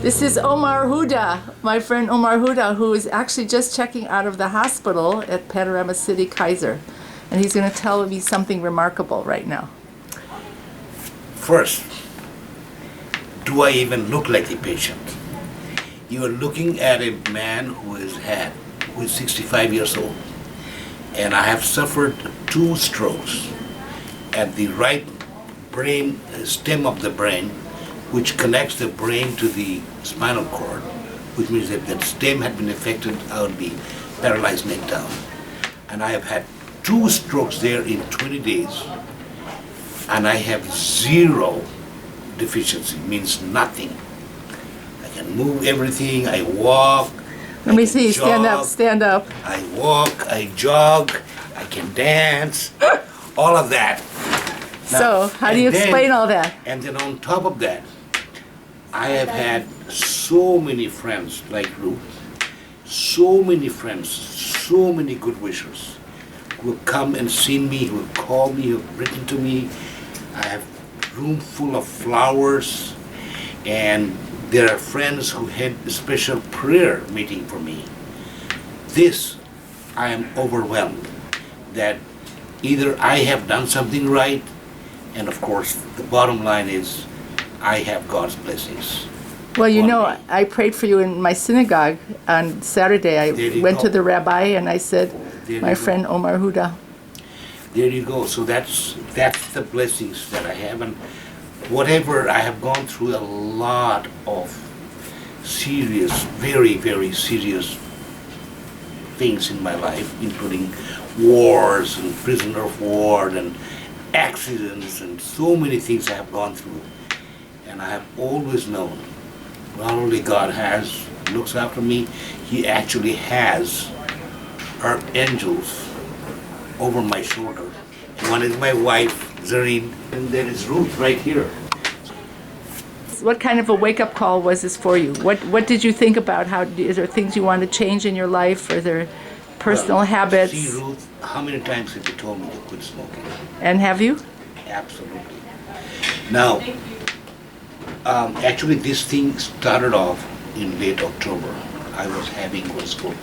This is Omar Huda, my friend Omar Huda, who is actually just checking out of the hospital at Panorama City, Kaiser. And he's going to tell me something remarkable right now. First, do I even look like a patient? You are looking at a man who is 65 years old. And I have suffered 2 strokes at the right brain stem of the brain, which connects the brain to the spinal cord, which means that that stem had been affected, I would be paralyzed neck down. And I have had 2 strokes there in 20 days, and I have 0 deficiency, means nothing. I can move everything, I walk. Let me see, stand up, stand up. I walk, I jog, I can dance, all of that. So, how do you explain all that? And then on top of that, I have had so many friends like Ruth, so many friends, so many good wishers who have come and seen me, who have called me, who have written to me. I have a room full of flowers, and there are friends who had a special prayer meeting for me. This, I am overwhelmed that either I have done something right, and of course, the bottom line is I have God's blessings. Well, you know, I prayed for you in my synagogue on Saturday. I went to the rabbi and I said, my friend Omar Huda. There you go. So that's the blessings that I have. And whatever, I have gone through a lot of serious, very, very serious things in my life, including wars and prisoner of war and accidents and so many things I have gone through. And I have always known, not only God looks after me, He actually has archangels over my shoulder. One is my wife, Zareen, and there is Ruth right here. What kind of a wake-up call was this for you? What did you think about? Is there things you want to change in your life? Are there personal habits? See, Ruth, how many times have you told me to quit smoking? And have you? Absolutely. Now, actually this thing started off in late October. I was having what's called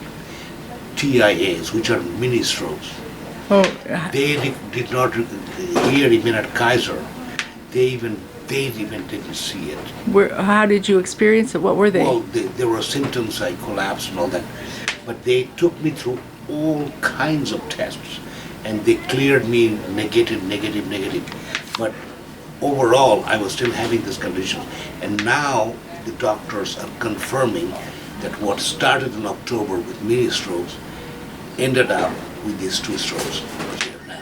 TIAs, which are mini strokes. Oh. They did not, here even at Kaiser, they didn't see it. How did you experience it? What were they? Well, there were symptoms, I collapsed and all that. But they took me through all kinds of tests, and they cleared me negative. But overall, I was still having this condition. And now the doctors are confirming that what started in October with mini strokes ended up with these 2 strokes here now.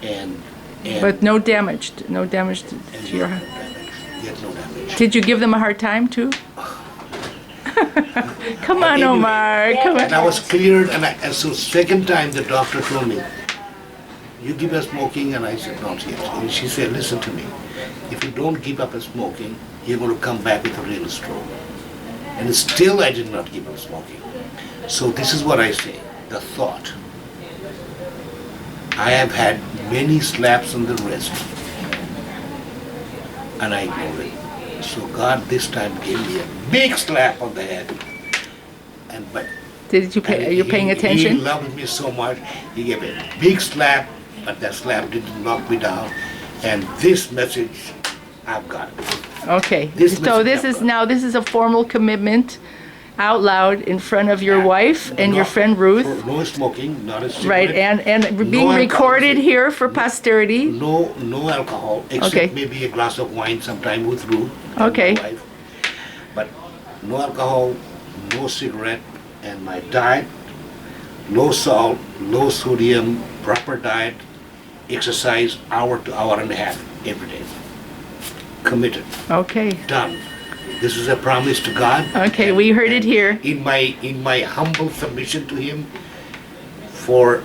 And but no damage to your heart. Yet no damage. Did you give them a hard time too? Come on, Omar. Come on. And I was cleared, and so second time the doctor told me, you give up smoking, and I said, not yet. And she said, listen to me, if you don't give up smoking, you're going to come back with a real stroke. And still I did not give up smoking. So this is what I say, the thought. I have had many slaps on the wrist, and I ignored it. So God this time gave me a big slap on the head. But are you paying attention? He loved me so much. He gave me a big slap, but that slap didn't knock me down. And this message, I've got it. Okay. So this is a formal commitment out loud in front of your wife and your friend Ruth. No smoking, not a cigarette. Right, and being recorded here for posterity. No alcohol, except maybe a glass of wine sometime with Ruth, okay. My wife. But no alcohol, no cigarette, and my diet, low salt, low sodium, proper diet, exercise hour to hour and a half every day. Committed. Okay. Done. This is a promise to God. Okay, we heard it here. In my humble submission to Him,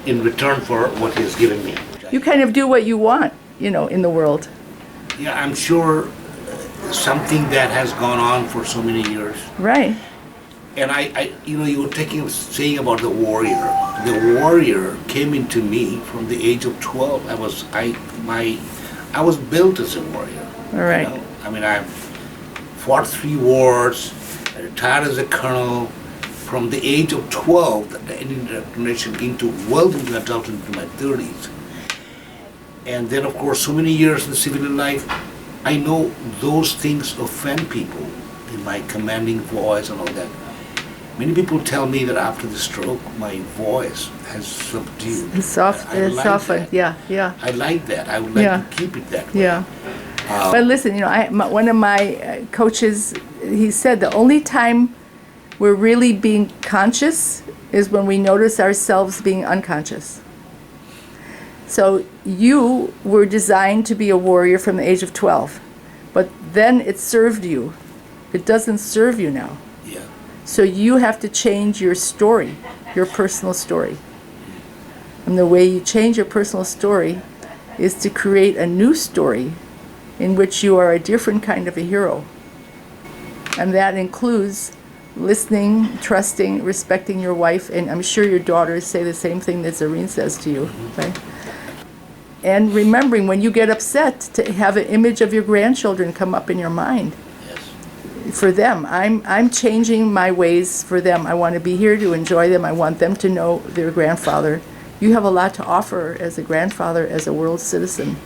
in return for what He has given me. You kind of do what you want, in the world. Yeah, I'm sure something that has gone on for so many years. Right. And you were saying about the warrior. The warrior came into me from the age of 12. I was built as a warrior. All right. I mean, I'm fought 3 wars, I retired as a colonel. From the age of 12, the indoctrination into well into adulthood into my 30s. And then, of course, so many years in civilian life, I know those things offend people in my commanding voice and all that. Many people tell me that after the stroke, my voice has subdued. It's softened. That. Yeah. I like that. I would like to keep it that way. Yeah. But listen, one of my coaches, he said the only time we're really being conscious is when we notice ourselves being unconscious. So you were designed to be a warrior from the age of 12, but then it served you. It doesn't serve you now. Yeah. So you have to change your story, your personal story. And the way you change your personal story is to create a new story in which you are a different kind of a hero. And that includes listening, trusting, respecting your wife, and I'm sure your daughters say the same thing that Zareen says to you, right? And remembering when you get upset to have an image of your grandchildren come up in your mind. Yes. For them, I'm changing my ways for them. I want to be here to enjoy them. I want them to know their grandfather. You have a lot to offer as a grandfather, as a world citizen.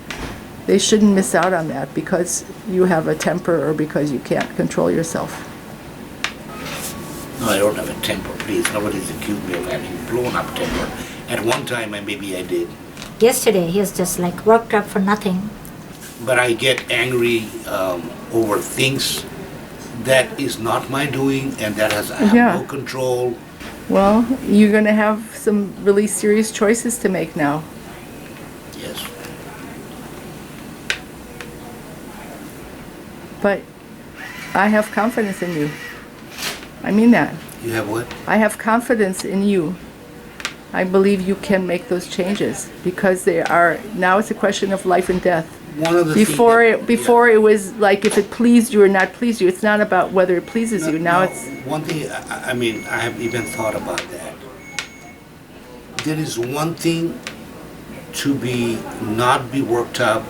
They shouldn't miss out on that because you have a temper or because you can't control yourself. No, I don't have a temper, please. Nobody's accused me of having blown up temper. At one time, maybe I did. Yesterday, he was just like worked up for nothing. But I get angry over things that is not my doing and that I have no control. Well, you're going to have some really serious choices to make now. Yes. But I have confidence in you. I mean that. You have what? I have confidence in you. I believe you can make those changes because they are, now it's a question of life and death. One of the Before it was like if it pleased you or not pleased you. It's not about whether it pleases you. Now it's... One thing, I mean, I have even thought about that. There is one thing to not be worked up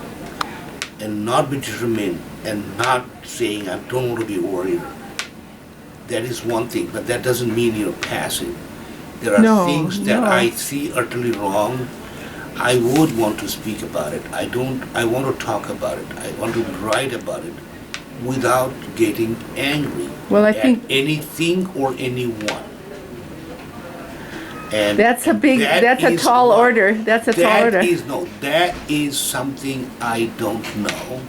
and not be determined and not saying I don't want to be a warrior. That is one thing, but that doesn't mean you're passive. There are things that I see utterly wrong. I would want to speak about it. I want to talk about it. I want to write about it without getting angry at anything or anyone. And that's a tall order. That's a tall order. That is something I don't know,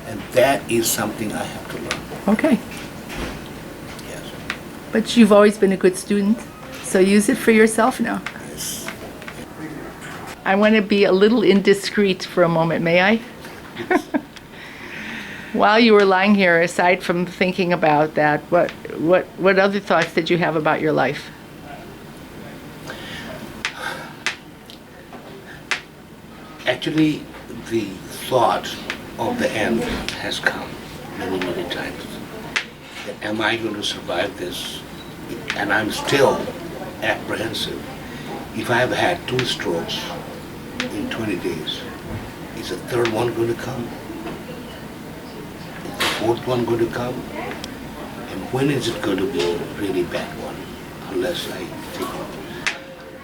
and that is something I have to learn. Okay. Yes. But you've always been a good student, so use it for yourself now. Yes. I want to be a little indiscreet for a moment, may I? While you were lying here, aside from thinking about that, what other thoughts did you have about your life? Actually, the thought of the end has come many, many times. That am I going to survive this? And I'm still apprehensive. If I have had 2 strokes in 20 days, is the third one going to come? Is the fourth one going to come? And when is it going to be a really bad one? Unless I take it.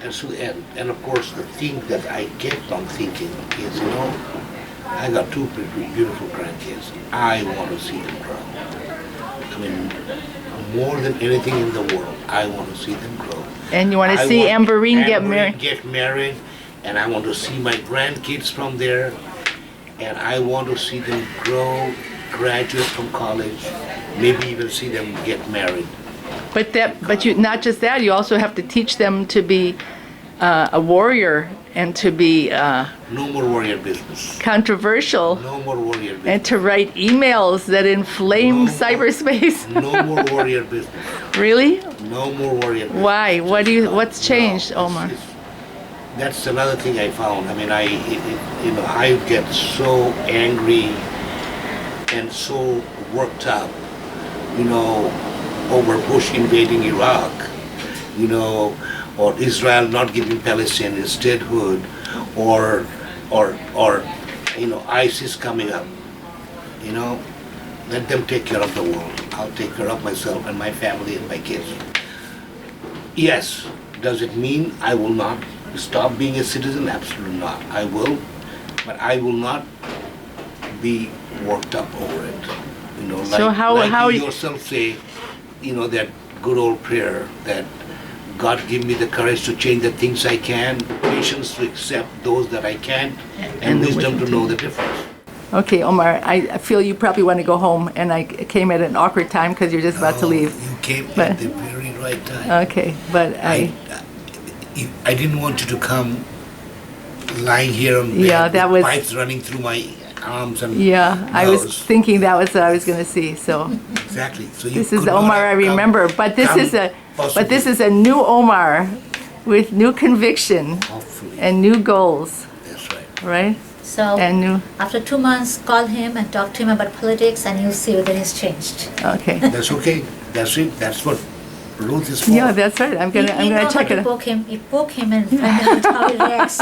And so, and of course, the thing that I kept on thinking is, I got 2 beautiful grandkids. I want to see them grow. I mean, more than anything in the world, I want to see them grow. And you want to see Amberine get married? Get married, and I want to see my grandkids from there, and I want to see them grow, graduate from college, maybe even see them get married. But you not just that. You also have to teach them to be a warrior and to be no more warrior business. Controversial. No more warrior business. And to write emails that inflame cyberspace. No more warrior business. Really? No more warrior business. Why? What's changed, Omar? That's another thing I found. I mean, I get so angry and so worked up, over Bush invading Iraq, or Israel not giving Palestine its statehood, or ISIS coming up, Let them take care of the world. I'll take care of myself and my family and my kids. Yes, does it mean I will not stop being a citizen? Absolutely not. I will, but I will not be worked up over it. You know, So like how you yourself say, you know, that good old prayer that God give me the courage to change the things I can, patience to accept those that I can't, and wisdom to know the difference. Okay, Omar, I feel you probably want to go home, and I came at an awkward time because you're just about to leave. You came But- at the very right time. Okay, but I didn't want you to come lying here on bed Yeah, that with was- pipes running through my arms and yeah, I was nose. thinking that was what I was going to see. So Exactly. So you this is could the not Omar I have come- remember, but this come is a possibly. new Omar with new conviction Hopefully. and new goals, That's right. right? So And new. after 2 months, call him and talk to him about politics, and you'll see whether he's changed. Okay. That's okay. That's it. That's what Ruth is for. Yeah, that's right. I'm gonna We know check how it. to poke him. You poke him and find out how he reacts.